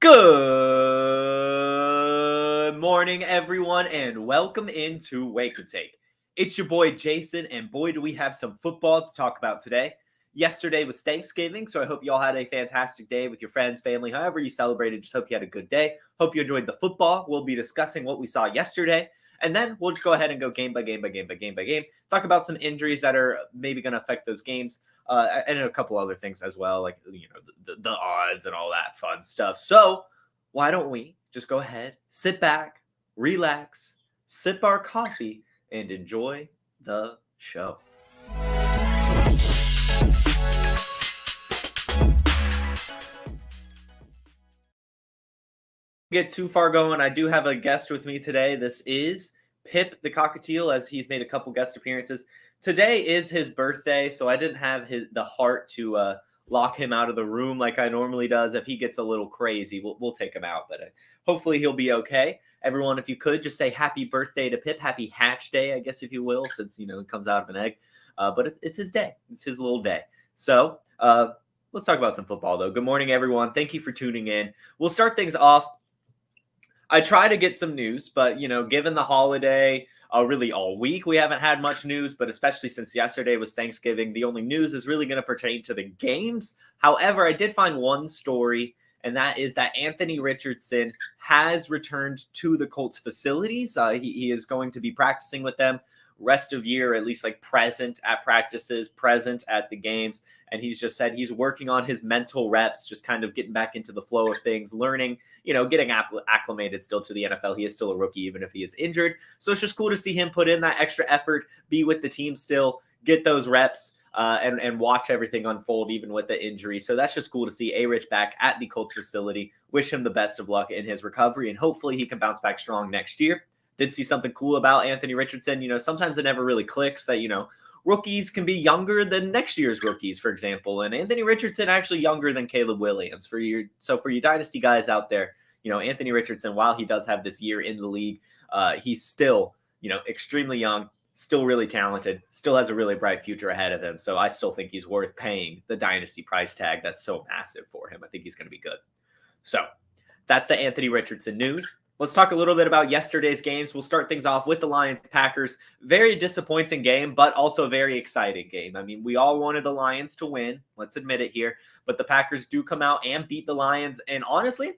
Good morning, everyone, and welcome into Wake and Take. It's your boy Jason, and boy, do we have some football to talk about today. Yesterday was Thanksgiving, so I hope you all had a fantastic day with your friends, family, however you celebrated. Just hope you had a good day. Hope you enjoyed the football. We'll be discussing what we saw yesterday, and then we'll just go ahead and go game by game by game by game by game. Talk about some injuries that are maybe going to affect those games. And a couple other things as well, like, the odds and all that fun stuff. So why don't we just go ahead, sit back, relax, sip our coffee, and enjoy the show. Get too far going, I do have a guest with me today. This is Pip the Cockatiel, as he's made a couple guest appearances. Today is his birthday, so I didn't have the heart to lock him out of the room like I normally does. If he gets a little crazy, we'll take him out, but hopefully he'll be okay. Everyone, if you could, just say happy birthday to Pip. Happy hatch day, I guess, if you will, since, he comes out of an egg. But it's his day. It's his little day. So let's talk about some football, though. Good morning, everyone. Thank you for tuning in. We'll start things off. I try to get some news, but, given the holiday, really all week, we haven't had much news, but especially since yesterday was Thanksgiving, the only news is really going to pertain to the games. However, I did find one story, and that is that Anthony Richardson has returned to the Colts facilities. He is going to be practicing with them rest of year, at least like present at practices, present at the games. And he's just said he's working on his mental reps, just kind of getting back into the flow of things, learning, getting acclimated still to the NFL. He is still a rookie, even if he is injured. So it's just cool to see him put in that extra effort, be with the team still, get those reps, and watch everything unfold, even with the injury. So that's just cool to see A-Rich back at the Colts facility. Wish him the best of luck in his recovery, and hopefully he can bounce back strong next year. Did see something cool about Anthony Richardson. Sometimes it never really clicks that, rookies can be younger than next year's rookies, for example. And Anthony Richardson actually younger than Caleb Williams. For you Dynasty guys out there, Anthony Richardson, while he does have this year in the league, he's still, extremely young, still really talented, still has a really bright future ahead of him. So I still think he's worth paying the Dynasty price tag that's so massive for him. I think he's going to be good. So that's the Anthony Richardson news. Let's talk a little bit about yesterday's games. We'll start things off with the Lions-Packers. Very disappointing game, but also a very exciting game. I mean, we all wanted the Lions to win. Let's admit it here. But the Packers do come out and beat the Lions. And honestly,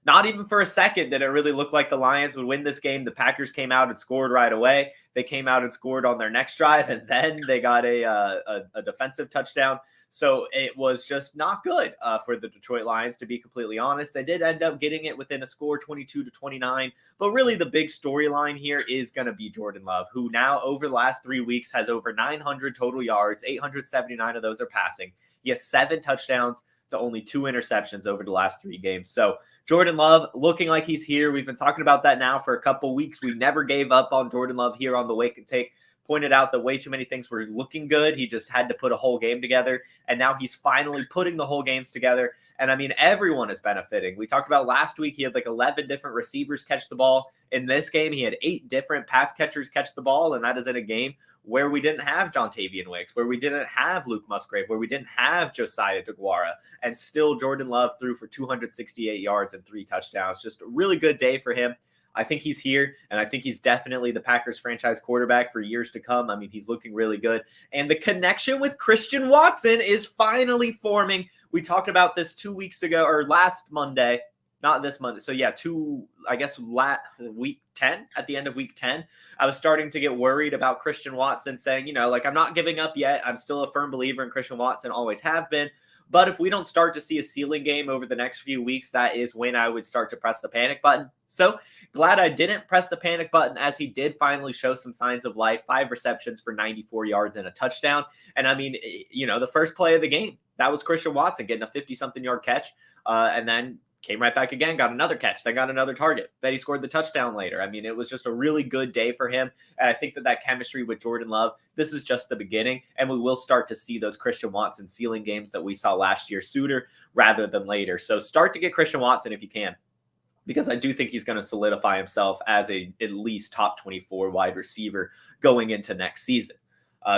not even for a second did it really look like the Lions would win this game. The Packers came out and scored right away. They came out and scored on their next drive, and then they got a defensive touchdown. So it was just not good for the Detroit Lions, to be completely honest. They did end up getting it within a score, 22-29. But really the big storyline here is going to be Jordan Love, who now over the last 3 weeks has over 900 total yards. 879 of those are passing. He has 7 touchdowns to only 2 interceptions over the last 3 games. So Jordan Love looking like he's here. We've been talking about that now for a couple weeks. We never gave up on Jordan Love here on the Wake and Take. Pointed out that way too many things were looking good. He just had to put a whole game together, and now he's finally putting the whole games together. And I mean, everyone is benefiting. We talked about last week, he had like 11 different receivers catch the ball. In this game, he had 8 different pass catchers catch the ball, and that is in a game where we didn't have Jontavian Wicks, where we didn't have Luke Musgrave, where we didn't have Josiah DeGuara, and still Jordan Love threw for 268 yards and 3 touchdowns. Just a really good day for him. I think he's here, and I think he's definitely the Packers franchise quarterback for years to come. I mean, he's looking really good. And the connection with Christian Watson is finally forming. We talked about this 2 weeks ago, or last Monday, not this Monday. So yeah, week 10, at the end of week 10, I was starting to get worried about Christian Watson, saying, I'm not giving up yet. I'm still a firm believer in Christian Watson, always have been. But if we don't start to see a ceiling game over the next few weeks, that is when I would start to press the panic button. So glad I didn't press the panic button, as he did finally show some signs of life. 5 receptions for 94 yards and a touchdown. And I mean, the first play of the game, that was Christian Watson getting a 50-something yard catch, and then came right back again, got another catch, then got another target. Then he scored the touchdown later. I mean, it was just a really good day for him. And I think that chemistry with Jordan Love, this is just the beginning. And we will start to see those Christian Watson ceiling games that we saw last year sooner rather than later. So start to get Christian Watson if you can, because I do think he's going to solidify himself as at least top 24 wide receiver going into next season.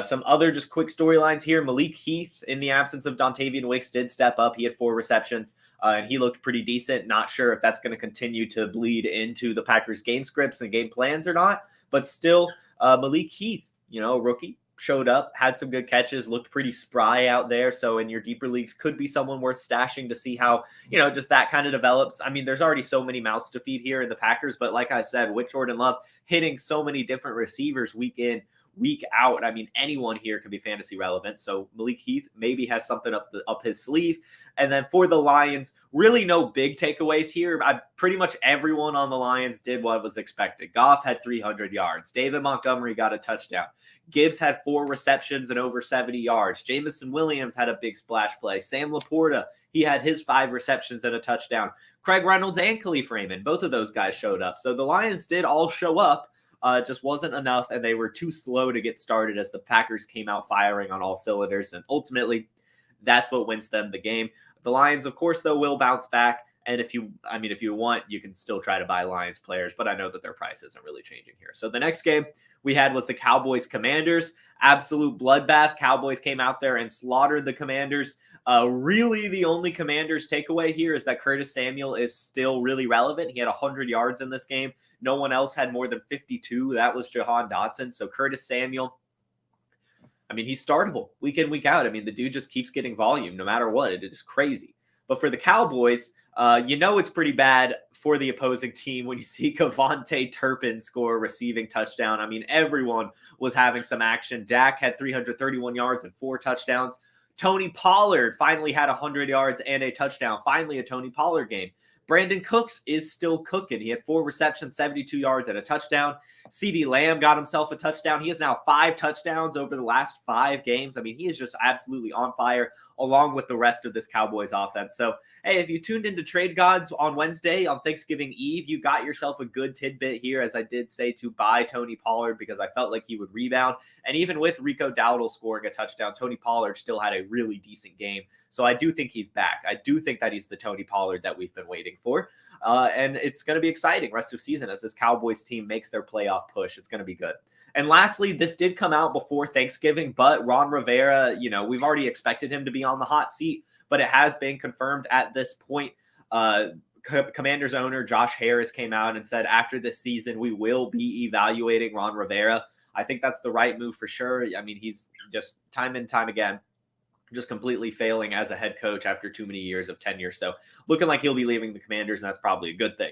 Some other just quick storylines here. Malik Heath, in the absence of Dontavian Wicks, did step up. He had 4 receptions, and he looked pretty decent. Not sure if that's going to continue to bleed into the Packers' game scripts and game plans or not, but still, Malik Heath, rookie, showed up, had some good catches, looked pretty spry out there. So in your deeper leagues, could be someone worth stashing to see how, just that kind of develops. I mean, there's already so many mouths to feed here in the Packers, but like I said, with Jordan Love hitting so many different receivers week in, week out, I mean, anyone here can be fantasy relevant. So Malik Heath maybe has something up his sleeve. And then for the Lions, really no big takeaways here. Pretty much everyone on the Lions did what was expected. Goff had 300 yards. David Montgomery got a touchdown. Gibbs had 4 receptions and over 70 yards. Jamison Williams had a big splash play. Sam Laporta, he had his 5 receptions and a touchdown. Craig Reynolds and Khalif Raymond, both of those guys showed up. So the Lions did all show up. Just wasn't enough, and they were too slow to get started as the Packers came out firing on all cylinders, and ultimately, that's what wins them the game. The Lions, of course, though, will bounce back, and if you want, you can still try to buy Lions players, but I know that their price isn't really changing here. So the next game we had was the Cowboys-Commanders. Absolute bloodbath. Cowboys came out there and slaughtered the Commanders. Really, the only Commanders takeaway here is that Curtis Samuel is still really relevant. He had 100 yards in this game. No one else had more than 52. That was Jahan Dotson. So Curtis Samuel, he's startable week in, week out. The dude just keeps getting volume no matter what. It is crazy. But for the Cowboys, it's pretty bad for the opposing team when you see Kevontae Turpin score a receiving touchdown. Everyone was having some action. Dak had 331 yards and 4 touchdowns. Tony Pollard finally had 100 yards and a touchdown. Finally, a Tony Pollard game. Brandon Cooks is still cooking. He had 4 receptions, 72 yards, and a touchdown. CeeDee Lamb got himself a touchdown. He has now 5 touchdowns over the last 5 games. He is just absolutely on fire, along with the rest of this Cowboys offense. So, hey, if you tuned into Trade Gods on Wednesday on Thanksgiving Eve, you got yourself a good tidbit here, as I did say to buy Tony Pollard because I felt like he would rebound. And even with Rico Dowdle scoring a touchdown, Tony Pollard still had a really decent game. So I do think he's back. I do think that he's the Tony Pollard that we've been waiting for. And it's going to be exciting rest of season as this Cowboys team makes their playoff push. It's going to be good. And lastly, this did come out before Thanksgiving, but Ron Rivera, we've already expected him to be on the hot seat, but it has been confirmed at this point. Commanders owner Josh Harris came out and said after this season, we will be evaluating Ron Rivera. I think that's the right move for sure. He's just time and time again just completely failing as a head coach after too many years of tenure. So looking like he'll be leaving the Commanders, and that's probably a good thing.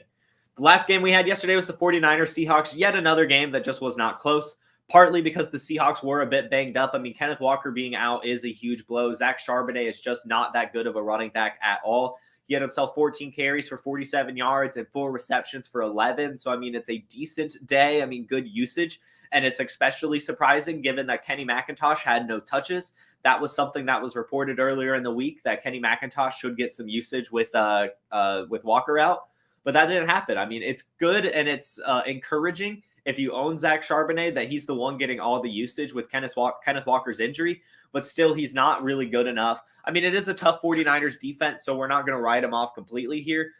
The last game we had yesterday was the 49ers Seahawks, yet another game that just was not close, partly because the Seahawks were a bit banged up. Kenneth Walker being out is a huge blow. Zach Charbonnet is just not that good of a running back at all. He had himself 14 carries for 47 yards and 4 receptions for 11. So, it's a decent day. Good usage. And it's especially surprising given that Kenny McIntosh had no touches. That was something that was reported earlier in the week that Kenny McIntosh should get some usage with Walker out. But that didn't happen. It's good and it's encouraging if you own Zach Charbonnet that he's the one getting all the usage with Kenneth Walker's injury. But still, he's not really good enough. It is a tough 49ers defense, so we're not going to write him off completely here.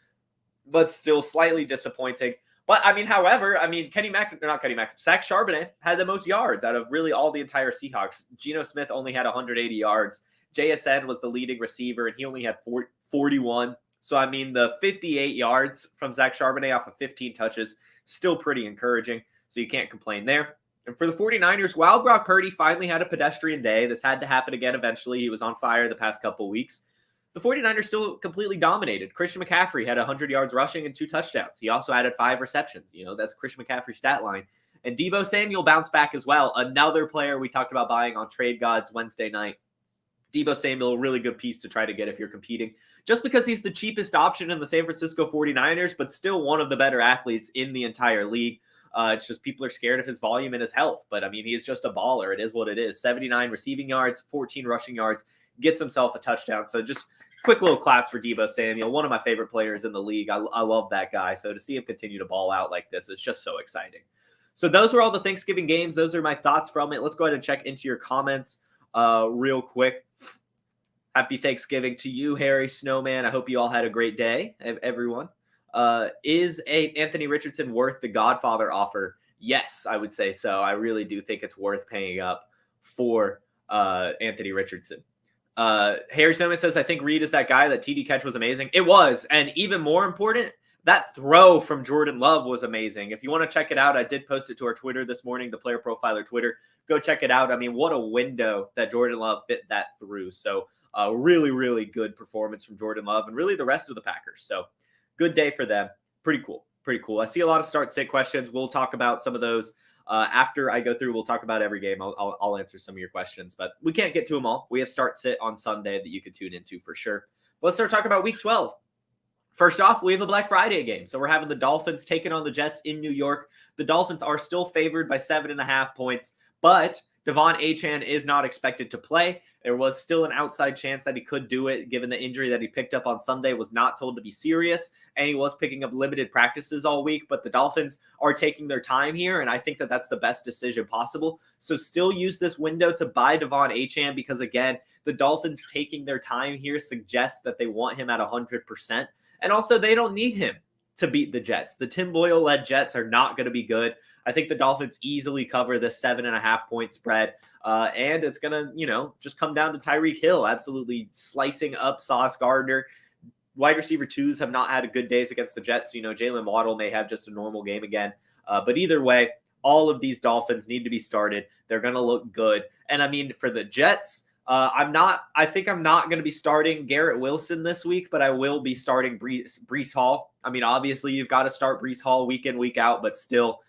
But still slightly disappointing. But, however, Zach Charbonnet had the most yards out of really all the entire Seahawks. Geno Smith only had 180 yards. JSN was the leading receiver, and he only had 41. So, the 58 yards from Zach Charbonnet off of 15 touches, still pretty encouraging. So, you can't complain there. And for the 49ers, while Brock Purdy finally had a pedestrian day, this had to happen again eventually. He was on fire the past couple of weeks. The 49ers still completely dominated. Christian McCaffrey had 100 yards rushing and 2 touchdowns. He also added 5 receptions. That's Christian McCaffrey's stat line. And Deebo Samuel bounced back as well. Another player we talked about buying on Trade Gods Wednesday night. Deebo Samuel, a really good piece to try to get if you're competing. Just because he's the cheapest option in the San Francisco 49ers, but still one of the better athletes in the entire league. It's just people are scared of his volume and his health. But, he is just a baller. It is what it is. 79 receiving yards, 14 rushing yards, gets himself a touchdown. So just quick little claps for Deebo Samuel, one of my favorite players in the league. I love that guy. So to see him continue to ball out like this is just so exciting. So those were all the Thanksgiving games. Those are my thoughts from it. Let's go ahead and check into your comments real quick. Happy Thanksgiving to you, Harry Snowman. I hope you all had a great day, everyone. Is Anthony Richardson worth the Godfather offer? Yes, I would say so. I really do think it's worth paying up for Anthony Richardson. Harry Simmons says, I think Reed is that guy. That TD catch was amazing. It was. And even more important, that throw from Jordan Love was amazing. If you want to check it out, I did post it to our Twitter this morning, the Player Profiler Twitter. Go check it out. I mean, what a window that Jordan Love fit that through. So really, really good performance from Jordan Love and really the rest of the Packers. So good day for them. Pretty cool. Pretty cool. I see a lot of start-sit questions. We'll talk about some of those after I go through. We'll talk about every game. I'll answer some of your questions, but we can't get to them all. We have start-sit on Sunday that you could tune into for sure. Let's start talking about Week 12. First off, we have a Black Friday game. So we're having the Dolphins taking on the Jets in New York. The Dolphins are still favored by 7.5 points, but Devon Achane is not expected to play. There was still an outside chance that he could do it, given the injury that he picked up on Sunday was not told to be serious, and he was picking up limited practices all week, but the Dolphins are taking their time here, and I think that that's the best decision possible. So still use this window to buy Devon Achane because, again, the Dolphins taking their time here suggests that they want him at 100%. And also, they don't need him to beat the Jets. The Tim Boyle-led Jets are not going to be good. I think the Dolphins easily cover the 7.5 point spread. And it's going to, just come down to Tyreek Hill absolutely slicing up Sauce Gardner. Wide receiver twos have not had good days against the Jets. Jalen Waddle may have just a normal game again. But either way, all of these Dolphins need to be started. They're going to look good. And I mean, for the Jets, I think I'm not going to be starting Garrett Wilson this week, but I will be starting Breece Hall. I mean, obviously you've got to start Breece Hall week in, week out, but still,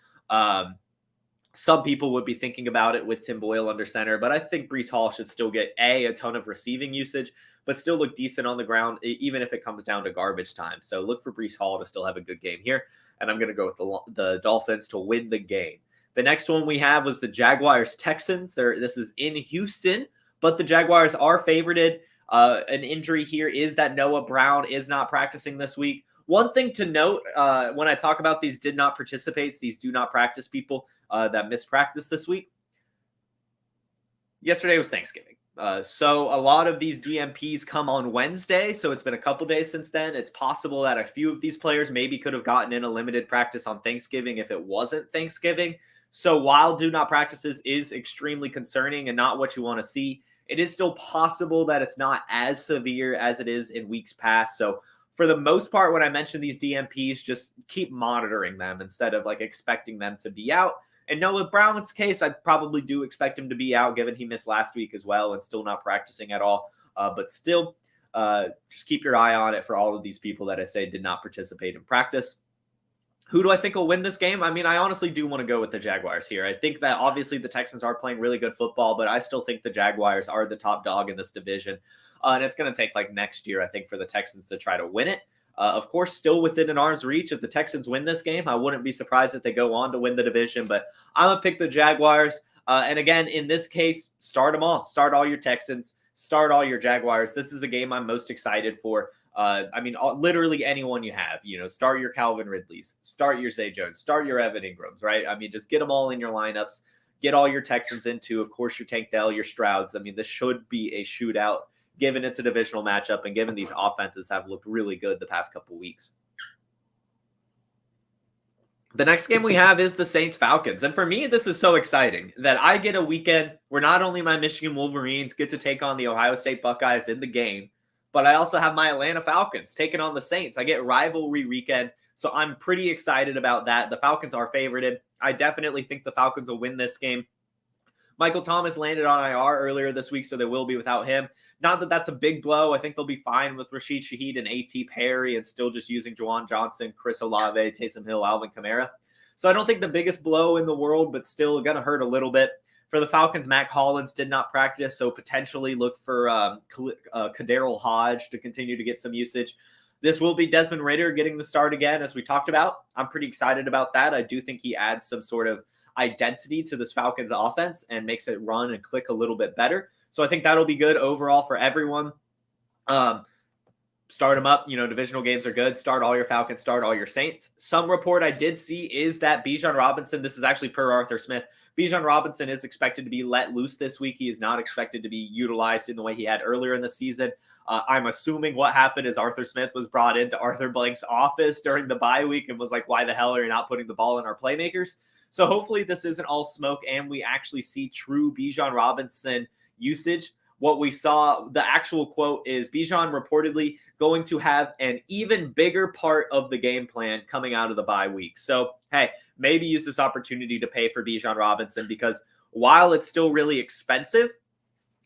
some people would be thinking about it with Tim Boyle under center, but I think Breece Hall should still get a ton of receiving usage, but still look decent on the ground, even if it comes down to garbage time. So look for Breece Hall to still have a good game here. And I'm going to go with the Dolphins to win the game. The next one we have was the Jaguars Texans. This is in Houston, but the Jaguars are favorited. An injury here is that Noah Brown is not practicing this week. One thing to note when I talk about these did not participate, these do not practice people that missed practice this week. Yesterday was Thanksgiving. So a lot of these DMPs come on Wednesday. So it's been a couple days since then. It's possible that a few of these players maybe could have gotten in a limited practice on Thanksgiving if it wasn't Thanksgiving. So while do not practices is extremely concerning and not what you want to see, it is still possible that it's not as severe as it is in weeks past. So for the most part, when I mention these DMPs, just keep monitoring them instead of expecting them to be out. And Noah Brown's case, I probably do expect him to be out given he missed last week as well and still not practicing at all. But still, just keep your eye on it for all of these people that I say did not participate in practice. Who do I think will win this game? I mean, I honestly do want to go with the Jaguars here. I think that obviously the Texans are playing really good football, but I still think the Jaguars are the top dog in this division. And it's going to take next year, I think, for the Texans to try to win it. Of course, still within an arm's reach. If the Texans win this game, I wouldn't be surprised if they go on to win the division. But I'm going to pick the Jaguars. And again, in this case, start them all. Start all your Texans. Start all your Jaguars. This is a game I'm most excited for. I mean, literally anyone you have, start your Calvin Ridleys, start your Zay Jones, start your Evan Ingrams, right? I mean, just get them all in your lineups, get all your Texans into, of course, your Tank Dell, your Strouds. I mean, this should be a shootout given it's a divisional matchup and given these offenses have looked really good the past couple weeks. The next game we have is the Saints-Falcons. And for me, this is so exciting that I get a weekend where not only my Michigan Wolverines get to take on the Ohio State Buckeyes in the game, but I also have my Atlanta Falcons taking on the Saints. I get rivalry weekend, so I'm pretty excited about that. The Falcons are favorited. I definitely think the Falcons will win this game. Michael Thomas landed on IR earlier this week, so they will be without him. Not that that's a big blow. I think they'll be fine with Rashid Shaheed and A.T. Perry and still just using Juwan Johnson, Chris Olave, Taysom Hill, Alvin Kamara. So I don't think the biggest blow in the world, but still going to hurt a little bit. For the Falcons, Mac Hollins did not practice, so potentially look for Kaderil Hodge to continue to get some usage. This will be Desmond Ridder getting the start again, as we talked about. I'm pretty excited about that. I do think he adds some sort of identity to this Falcons offense and makes it run and click a little bit better. So I think that'll be good overall for everyone. Start them up. Divisional games are good. Start all your Falcons, start all your Saints. Some report I did see is that Bijan Robinson, this is actually per Arthur Smith, Bijan Robinson is expected to be let loose this week. He is not expected to be utilized in the way he had earlier in the season. I'm assuming what happened is Arthur Smith was brought into Arthur Blank's office during the bye week and was like, why the hell are you not putting the ball in our playmakers? So hopefully this isn't all smoke and we actually see true Bijan Robinson usage. What we saw, the actual quote is Bijan reportedly going to have an even bigger part of the game plan coming out of the bye week. So, hey, maybe use this opportunity to pay for Bijan Robinson, because while it's still really expensive,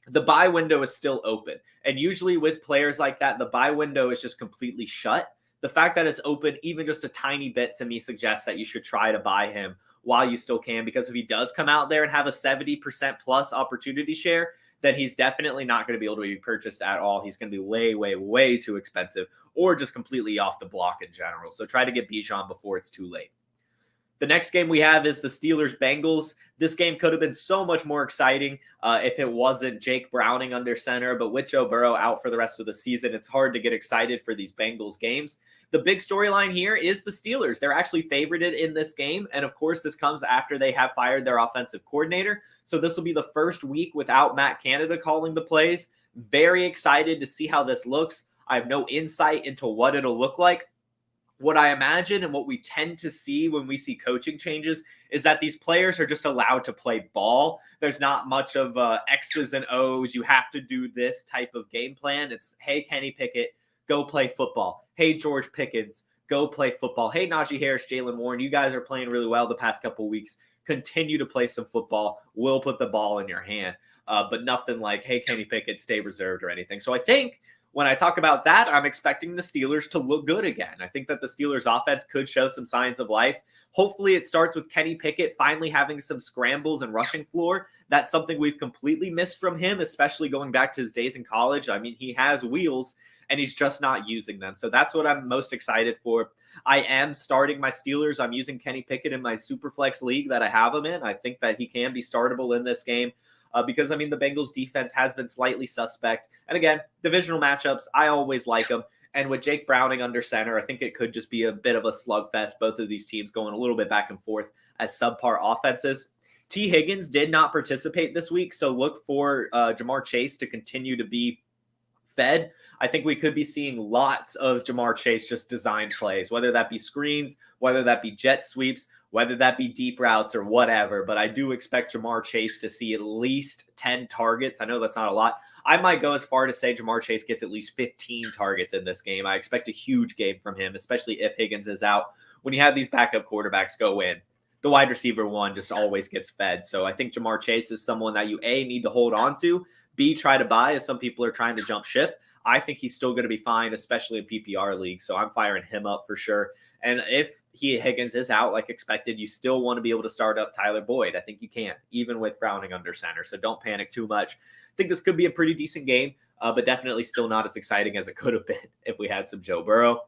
the buy window is still open. And usually with players like that, the buy window is just completely shut. The fact that it's open even just a tiny bit to me suggests that you should try to buy him while you still can, because if he does come out there and have a 70% plus opportunity share, then he's definitely not going to be able to be purchased at all. He's going to be way, way, way too expensive, or just completely off the block in general. So try to get Bijan before it's too late. The next game we have is the Steelers-Bengals. This game could have been so much more exciting if it wasn't Jake Browning under center, but with Joe Burrow out for the rest of the season, it's hard to get excited for these Bengals games. The big storyline here is the Steelers. They're actually favorited in this game, and of course, this comes after they have fired their offensive coordinator. So this will be the first week without Matt Canada calling the plays. Very excited to see how this looks. I have no insight into what it'll look like. What I imagine and what we tend to see when we see coaching changes is that these players are just allowed to play ball. There's not much of X's and O's. You have to do this type of game plan. It's, hey, Kenny Pickett, go play football. Hey, George Pickens, go play football. Hey, Najee Harris, Jalen Warren, you guys are playing really well the past couple of weeks. Continue to play some football. We'll put the ball in your hand. But nothing like, hey, Kenny Pickett, stay reserved or anything. So I think when I talk about that, I'm expecting the Steelers to look good again. I think that the Steelers offense could show some signs of life. Hopefully it starts with Kenny Pickett finally having some scrambles and rushing floor. That's something we've completely missed from him, especially going back to his days in college. I mean, he has wheels and he's just not using them. So that's what I'm most excited for. I am starting my Steelers. I'm using Kenny Pickett in my Superflex league that I have him in. I think that he can be startable in this game. Because, I mean, the Bengals defense has been slightly suspect. And again, divisional matchups, I always like them. And with Jake Browning under center, I think it could just be a bit of a slugfest. Both of these teams going a little bit back and forth as subpar offenses. T. Higgins did not participate this week, so look for Jamar Chase to continue to be fed. I think we could be seeing lots of Jamar Chase just design plays, whether that be screens, whether that be jet sweeps, whether that be deep routes or whatever. But I do expect Jamar Chase to see at least 10 targets. I know that's not a lot. I might go as far to say Jamar Chase gets at least 15 targets in this game. I expect a huge game from him, especially if Higgins is out. When you have these backup quarterbacks go in, the wide receiver one just always gets fed. So I think Jamar Chase is someone that you, A, need to hold on to, B, try to buy, as some people are trying to jump ship. I think he's still going to be fine, especially in PPR leagues. So I'm firing him up for sure. And if Higgins is out like expected, you still want to be able to start up Tyler Boyd. I think you can, even with Browning under center. So don't panic too much. I think this could be a pretty decent game, but definitely still not as exciting as it could have been if we had some Joe Burrow.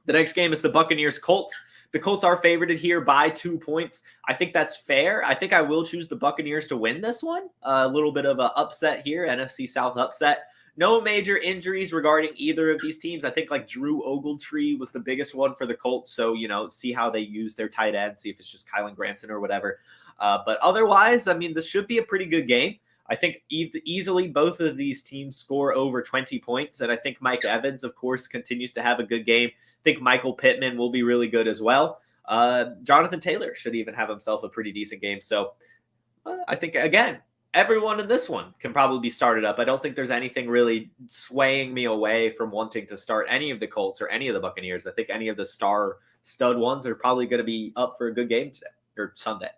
The next game is the Buccaneers Colts. The Colts are favorited here by 2 points. I think that's fair. I think I will choose the Buccaneers to win this one. A little bit of an upset here, NFC South upset. No major injuries regarding either of these teams. I think like Drew Ogletree was the biggest one for the Colts. So, see how they use their tight end, see if it's just Kylan Granson or whatever. But otherwise, I mean, this should be a pretty good game. I think easily both of these teams score over 20 points. And I think Mike Evans, of course, continues to have a good game. I think Michael Pittman will be really good as well. Jonathan Taylor should even have himself a pretty decent game. So I think, again, everyone in this one can probably be started up. I don't think there's anything really swaying me away from wanting to start any of the Colts or any of the Buccaneers. I think any of the stud ones are probably going to be up for a good game today or Sunday.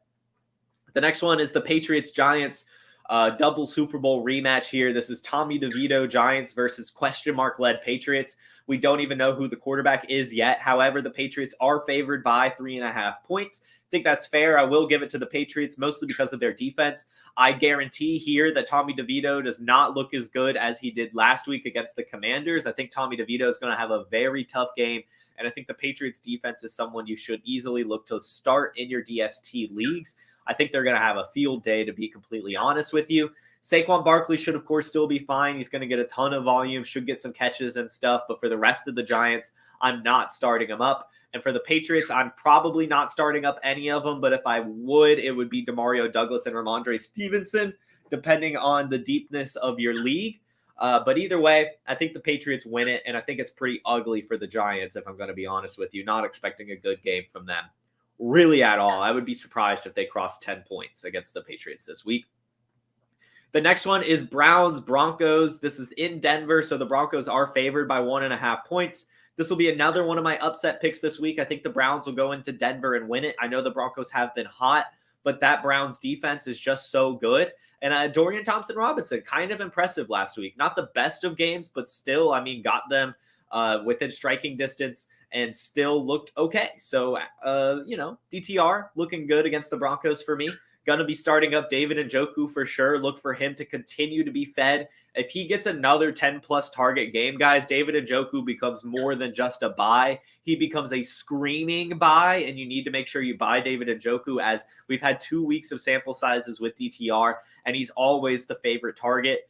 The next one is the Patriots-Giants double Super Bowl rematch here. This is Tommy DeVito Giants versus question mark-led Patriots. We don't even know who the quarterback is yet. However, the Patriots are favored by 3.5 points. I think that's fair. I will give it to the Patriots mostly because of their defense. I guarantee here that Tommy DeVito does not look as good as he did last week against the Commanders. I think Tommy DeVito is going to have a very tough game, and I think the Patriots defense is someone you should easily look to start in your DST leagues. I think they're going to have a field day, to be completely honest with you. Saquon Barkley should, of course, still be fine. He's going to get a ton of volume, should get some catches and stuff. But for the rest of the Giants, I'm not starting them up. And for the Patriots, I'm probably not starting up any of them. But if I would, it would be Demario Douglas and Ramondre Stevenson, depending on the deepness of your league. But either way, I think the Patriots win it. And I think it's pretty ugly for the Giants, if I'm going to be honest with you. Not expecting a good game from them. really at all. I would be surprised if they crossed 10 points against the Patriots this week. The next one is Browns Broncos. This is in Denver, so the Broncos are favored by 1.5 points. This will be another one of my upset picks this week. I think the Browns will go into Denver and win it. I know the Broncos have been hot, but that Browns defense is just so good. And Dorian Thompson-Robinson, kind of impressive last week. Not the best of games, but still, I mean, got them within striking distance and still looked okay. So, DTR looking good against the Broncos for me. Going to be starting up David Njoku for sure. Look for him to continue to be fed. If he gets another 10-plus target game, guys, David Njoku becomes more than just a buy. He becomes a screaming buy, and you need to make sure you buy David Njoku, as we've had 2 weeks of sample sizes with DTR, and he's always the favorite target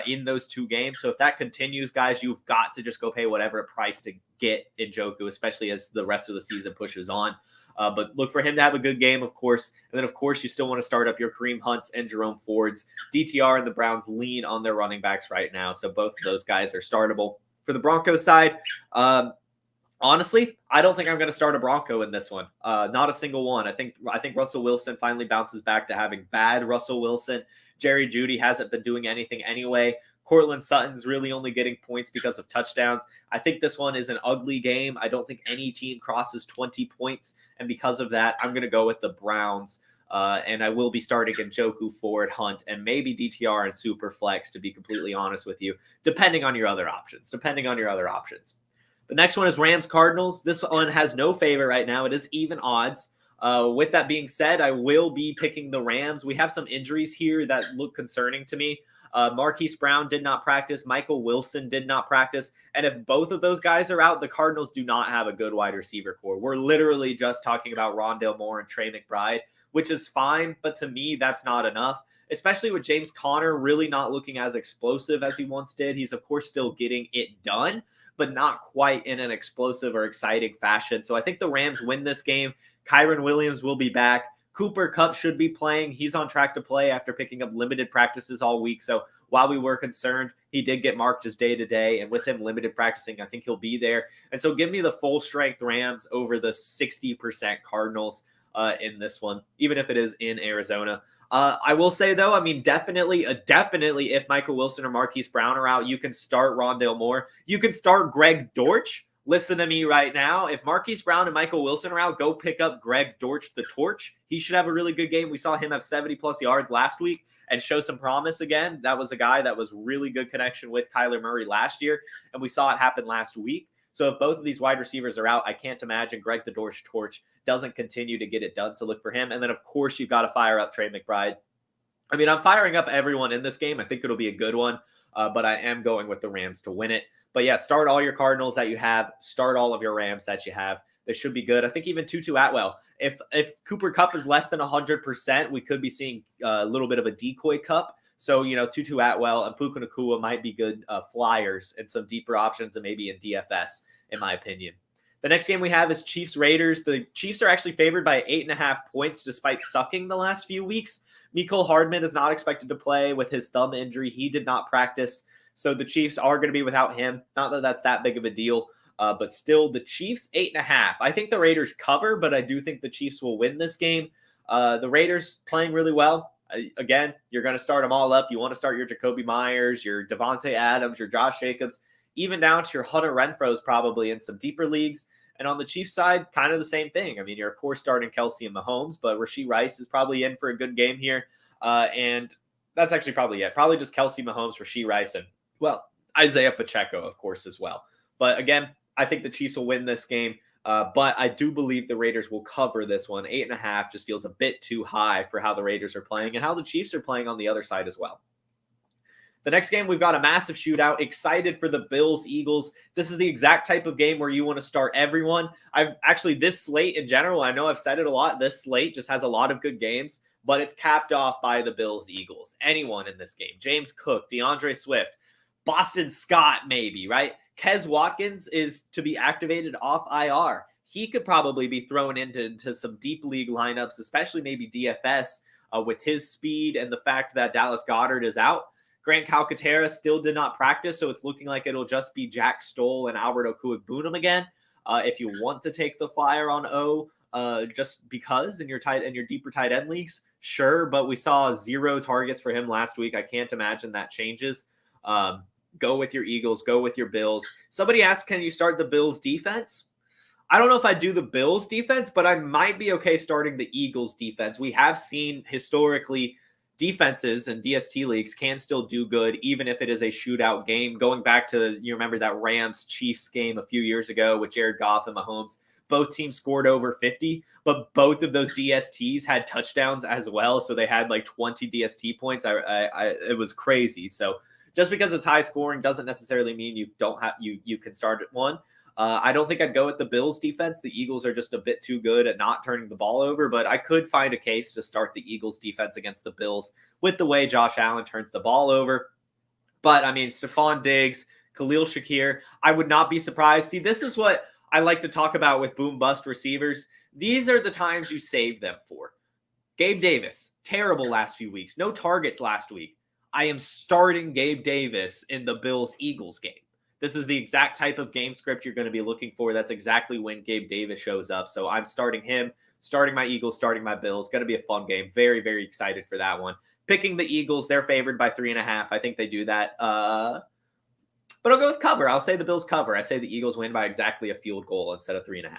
in those 2 games. So if that continues, guys, you've got to just go pay whatever price to get Njoku, especially as the rest of the season pushes on. But look for him to have a good game, of course. And then, of course, you still want to start up your Kareem Hunts and Jerome Fords. DTR and the Browns lean on their running backs right now, so both of those guys are startable. For the Broncos side, honestly, I don't think I'm going to start a Bronco in this one. Not a single one. I think Russell Wilson finally bounces back to having bad Russell Wilson. Jerry Jeudy hasn't been doing anything anyway. Cortland Sutton's really only getting points because of touchdowns. I think this one is an ugly game. I don't think any team crosses 20 points. And because of that, I'm going to go with the Browns. And I will be starting Njoku, Ford, Hunt, and maybe DTR and Superflex, to be completely honest with you, depending on your other options. The next one is Rams Cardinals. This one has no favor right now. It is even odds. With that being said, I will be picking the Rams. We have some injuries here that look concerning to me. Marquise Brown did not practice. Michael Wilson did not practice. And if both of those guys are out, the Cardinals do not have a good wide receiver core. We're literally just talking about Rondale Moore and Trey McBride, which is fine. But to me, that's not enough, especially with James Conner really not looking as explosive as he once did. He's, of course, still getting it done, but not quite in an explosive or exciting fashion. So I think the Rams win this game. Kyren Williams will be back. Cooper Kupp should be playing. He's on track to play after picking up limited practices all week. So while we were concerned, he did get marked as day-to-day. And with him limited practicing, I think he'll be there. And so give me the full-strength Rams over the 60% Cardinals in this one, even if it is in Arizona. I will say, though, I mean, definitely if Michael Wilson or Marquise Brown are out, you can start Rondale Moore. You can start Greg Dortch. Listen to me right now. If Marquise Brown and Michael Wilson are out, go pick up Greg Dortch, the Torch. He should have a really good game. We saw him have 70-plus yards last week and show some promise again. That was a guy that was really good connection with Kyler Murray last year, and we saw it happen last week. So if both of these wide receivers are out, I can't imagine Greg the Dortch Torch doesn't continue to get it done. So look for him. And then, of course, you've got to fire up Trey McBride. I mean, I'm firing up everyone in this game. I think it'll be a good one, but I am going with the Rams to win it. But yeah, start all your Cardinals that you have. Start all of your Rams that you have. They should be good. I think even Tutu Atwell. If Cooper Kupp is less than 100%, we could be seeing a little bit of a decoy Kupp. So, Tutu Atwell and Puka Nacua might be good flyers and some deeper options, and maybe in DFS, in my opinion. The next game we have is Chiefs-Raiders. The Chiefs are actually favored by 8.5 points despite sucking the last few weeks. Mecole Hardman is not expected to play with his thumb injury. He did not practice. So the Chiefs are going to be without him. Not that that's that big of a deal, but still the Chiefs 8.5. I think the Raiders cover, but I do think the Chiefs will win this game. The Raiders playing really well. Again, you're going to start them all up. You want to start your Jacoby Myers, your Devontae Adams, your Josh Jacobs, even down to your Hunter Renfrows probably in some deeper leagues. And on the Chiefs side, kind of the same thing. I mean, you're of course starting Kelsey and Mahomes, but Rashee Rice is probably in for a good game here. And that's actually probably it. Probably just Kelsey, Mahomes, Rashee Rice, and Isaiah Pacheco, of course, as well. But again, I think the Chiefs will win this game. But I do believe the Raiders will cover this one. 8.5 just feels a bit too high for how the Raiders are playing and how the Chiefs are playing on the other side as well. The next game, we've got a massive shootout. Excited for the Bills-Eagles. This is the exact type of game where you want to start everyone. This slate in general, I know I've said it a lot, this slate just has a lot of good games, but it's capped off by the Bills-Eagles. Anyone in this game. James Cook, DeAndre Swift, Boston Scott maybe, right? Kez Watkins is to be activated off IR. He could probably be thrown into some deep league lineups, especially maybe DFS with his speed and the fact that Dallas Goedert is out. Grant Calcaterra still did not practice, so it's looking like it'll just be Jack Stoll and Albert Okuegbunam again. If you want to take the flyer on O, just because in your deeper tight end leagues, sure. But we saw 0 targets for him last week. I can't imagine that changes. Go with your Eagles. Go with your Bills. Somebody asked, can you start the Bills defense? I don't know if I do the Bills defense, but I might be okay starting the Eagles defense. We have seen historically defenses and DST leagues can still do good, even if it is a shootout game. Going back to, you remember that Rams-Chiefs game a few years ago with Jared Goff and Mahomes. Both teams scored over 50, but both of those DSTs had touchdowns as well. So they had like 20 DST points. It was crazy. So just because it's high scoring doesn't necessarily mean you can start at one. I don't think I'd go with the Bills defense. The Eagles are just a bit too good at not turning the ball over, but I could find a case to start the Eagles defense against the Bills with the way Josh Allen turns the ball over. But I mean, Stephon Diggs, Khalil Shakir, I would not be surprised. See, this is what I like to talk about with boom bust receivers. These are the times you save them for. Gabe Davis, terrible last few weeks. No targets last week. I am starting Gabe Davis in the Bills-Eagles game. This is the exact type of game script you're going to be looking for. That's exactly when Gabe Davis shows up. So I'm starting him, starting my Eagles, starting my Bills. Going to be a fun game. Very, very excited for that one. Picking the Eagles, they're favored by 3.5. I think they do that. But I'll go with cover. I'll say the Bills cover. I say the Eagles win by exactly a field goal instead of 3.5.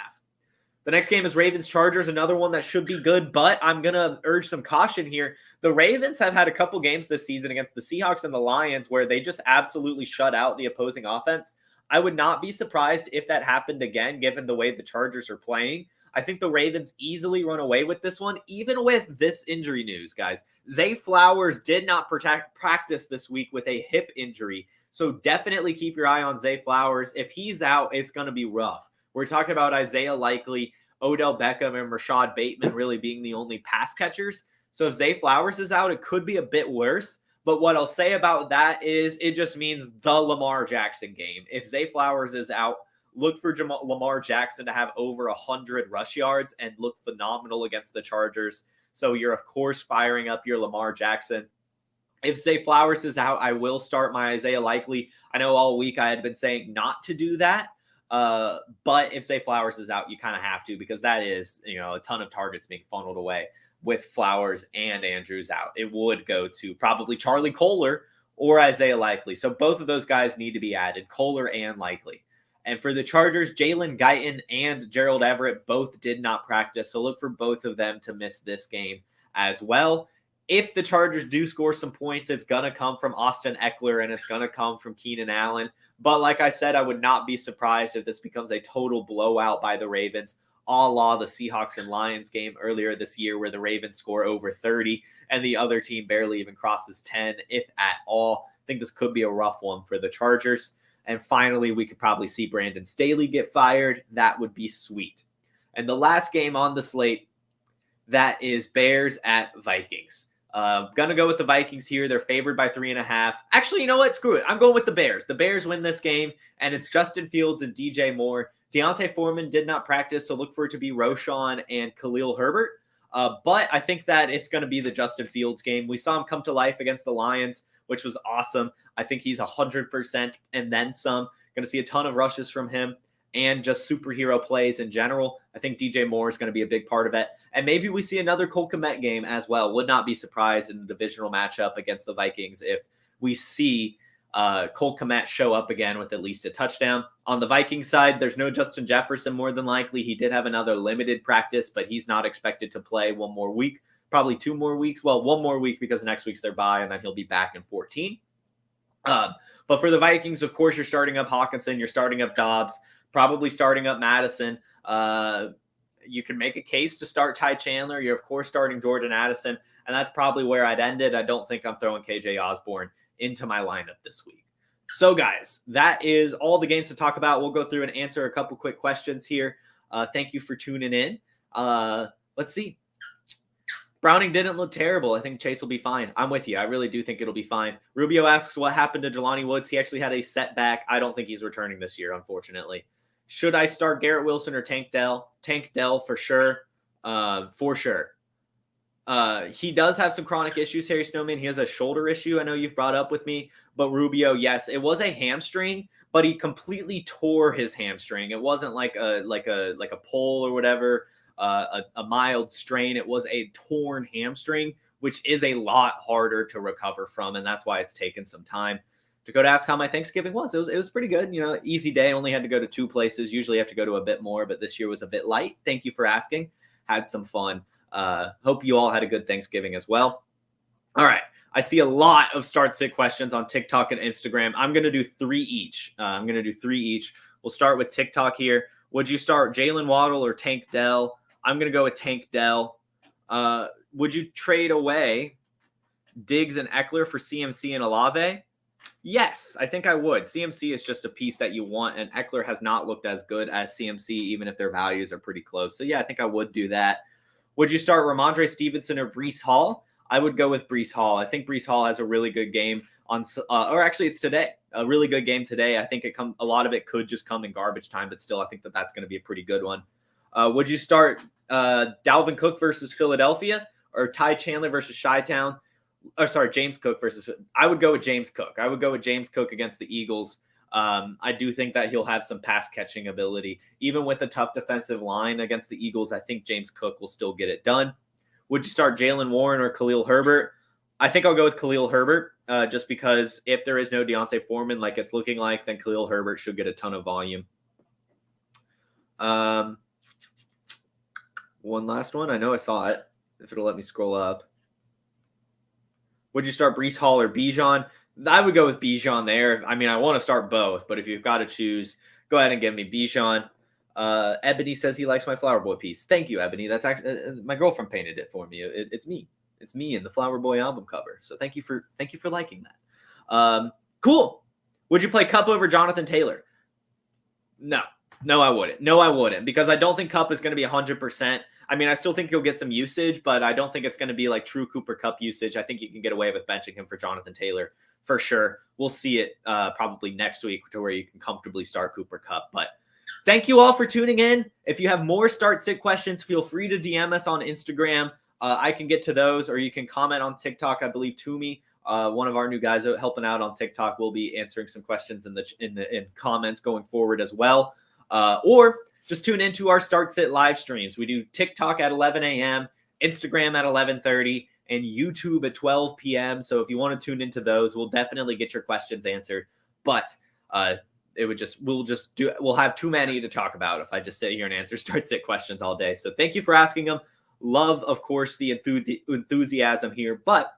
The next game is Ravens-Chargers, another one that should be good, but I'm going to urge some caution here. The Ravens have had a couple games this season against the Seahawks and the Lions where they just absolutely shut out the opposing offense. I would not be surprised if that happened again, given the way the Chargers are playing. I think the Ravens easily run away with this one, even with this injury news, guys. Zay Flowers did not practice this week with a hip injury, so definitely keep your eye on Zay Flowers. If he's out, it's going to be rough. We're talking about Isaiah Likely, Odell Beckham, and Rashad Bateman really being the only pass catchers. So if Zay Flowers is out, it could be a bit worse. But what I'll say about that is it just means the Lamar Jackson game. If Zay Flowers is out, look for Lamar Jackson to have over 100 rush yards and look phenomenal against the Chargers. So you're, of course, firing up your Lamar Jackson. If Zay Flowers is out, I will start my Isaiah Likely. I know all week I had been saying not to do that. But if Zay Flowers is out, you kind of have to, because that is, a ton of targets being funneled away with Flowers and Andrews out. It would go to probably Charlie Kolar or Isaiah Likely. So both of those guys need to be added, Kolar and Likely. And for the Chargers, Jalen Guyton and Gerald Everett both did not practice. So look for both of them to miss this game as well. If the Chargers do score some points, it's going to come from Austin Eckler and it's going to come from Keenan Allen. But like I said, I would not be surprised if this becomes a total blowout by the Ravens, a la the Seahawks and Lions game earlier this year where the Ravens score over 30 and the other team barely even crosses 10, if at all. I think this could be a rough one for the Chargers. And finally, we could probably see Brandon Staley get fired. That would be sweet. And the last game on the slate, that is Bears at Vikings. Gonna go with the Vikings here. They're favored by 3.5. Actually, you know what? Screw it. I'm going with the Bears. The Bears win this game, and it's Justin Fields and DJ Moore. Deontay Foreman did not practice, so look for it to be Roschon and Khalil Herbert. But I think that it's going to be the Justin Fields game. We saw him come to life against the Lions, which was awesome. I think he's 100% and then some. Going to see a ton of rushes from him and just superhero plays in general. I think DJ Moore is going to be a big part of it. And maybe we see another Cole Kmet game as well. Would not be surprised in the divisional matchup against the Vikings if we see Cole Kmet show up again with at least a touchdown. On the Vikings side, there's no Justin Jefferson more than likely. He did have another limited practice, but he's not expected to play one more week, probably 2 more weeks. Well, 1 more week because next week's their bye, and then he'll be back in 14. But for the Vikings, of course, you're starting up Hawkinson, you're starting up Dobbs, probably starting up Madison. You can make a case to start Ty Chandler. You're, of course, starting Jordan Addison, and that's probably where I'd end it. I don't think I'm throwing KJ Osborne into my lineup this week. So, guys, that is all the games to talk about. We'll go through and answer a couple quick questions here. Thank you for tuning in. Let's see. Browning didn't look terrible. I think Chase will be fine. I'm with you. I really do think it'll be fine. Rubio asks, what happened to Jelani Woods? He actually had a setback. I don't think he's returning this year, unfortunately. Should I start Garrett Wilson or Tank Dell? Tank Dell for sure. For sure. He does have some chronic issues, Harry Snowman. He has a shoulder issue I know you've brought up with me. But Rubio, yes, it was a hamstring, but he completely tore his hamstring. It wasn't like a pull or whatever. a mild strain. It was a torn hamstring, which is a lot harder to recover from, and that's why it's taken some time. To go to ask how my Thanksgiving was. It was pretty good. Easy day. Only had to go to 2 places. Usually have to go to a bit more, but this year was a bit light. Thank you for asking. Had some fun. Hope you all had a good Thanksgiving as well. All right. I see a lot of start sit questions on TikTok and Instagram. I'm going to do 3 each. We'll start with TikTok here. Would you start Jalen Waddle or Tank Dell? I'm going to go with Tank Dell. Would you trade away Diggs and Eckler for CMC and Olave? Yes, I think I would. CMC is just a piece that you want, and Eckler has not looked as good as CMC, even if their values are pretty close. So, yeah, I think I would do that. Would you start Ramondre Stevenson or Breece Hall? I would go with Breece Hall. I think Breece Hall has a really good game or actually it's today. A really good game today. I think a lot of it could just come in garbage time, but still I think that's going to be a pretty good one. Would you start Dalvin Cook versus Philadelphia or Ty Chandler versus Chi-Town? James Cook versus – I would go with James Cook. I would go with James Cook against the Eagles. I do think that he'll have some pass-catching ability. Even with a tough defensive line against the Eagles, I think James Cook will still get it done. Would you start Jaylen Warren or Khalil Herbert? I think I'll go with Khalil Herbert just because if there is no Deontay Foreman like it's looking like, then Khalil Herbert should get a ton of volume. One last one. I know I saw it. If it'll let me scroll up. Would you start Breece Hall or Bijan? I would go with Bijan there. I mean, I want to start both, but if you've got to choose, go ahead and give me Bijan. Ebony says he likes my Flower Boy piece. Thank you, Ebony. That's actually my girlfriend painted it for me. It's me. It's me in the Flower Boy album cover. So thank you for liking that. Cool. Would you play Kupp over Jonathan Taylor? No, I wouldn't because I don't think Kupp is going to be 100%. I mean, I still think he'll get some usage, but I don't think it's going to be like true Cooper Kupp usage. I think you can get away with benching him for Jonathan Taylor for sure. We'll see it probably next week to where you can comfortably start Cooper Kupp. But thank you all for tuning in. If you have more start sit questions, feel free to DM us on Instagram. I can get to those, or you can comment on TikTok. I believe Toomey, one of our new guys helping out on TikTok, will be answering some questions in comments going forward as well. Or just tune into our Start Sit live streams. We do TikTok at 11 a.m., Instagram at 11:30, and YouTube at 12 p.m. So if you want to tune into those, we'll definitely get your questions answered. But we'll have too many to talk about if I just sit here and answer Start Sit questions all day. So thank you for asking them. Love, of course, the enthusiasm here, but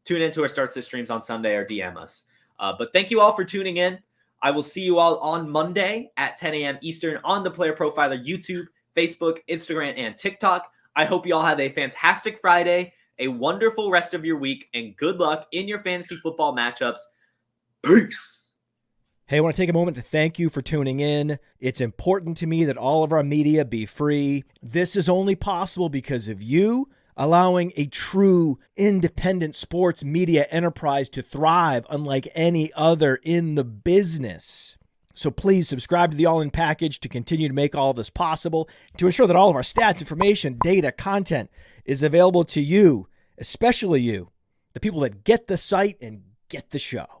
tune into our Start Sit streams on Sunday or DM us. But thank you all for tuning in. I will see you all on Monday at 10 a.m. Eastern on the Player Profiler YouTube, Facebook, Instagram, and TikTok. I hope you all have a fantastic Friday, a wonderful rest of your week, and good luck in your fantasy football matchups. Peace. Hey, I want to take a moment to thank you for tuning in. It's important to me that all of our media be free. This is only possible because of you allowing a true independent sports media enterprise to thrive unlike any other in the business. So please subscribe to the All In Package to continue to make all of this possible, to ensure that all of our stats, information, data, content is available to you, especially you, the people that get the site and get the show.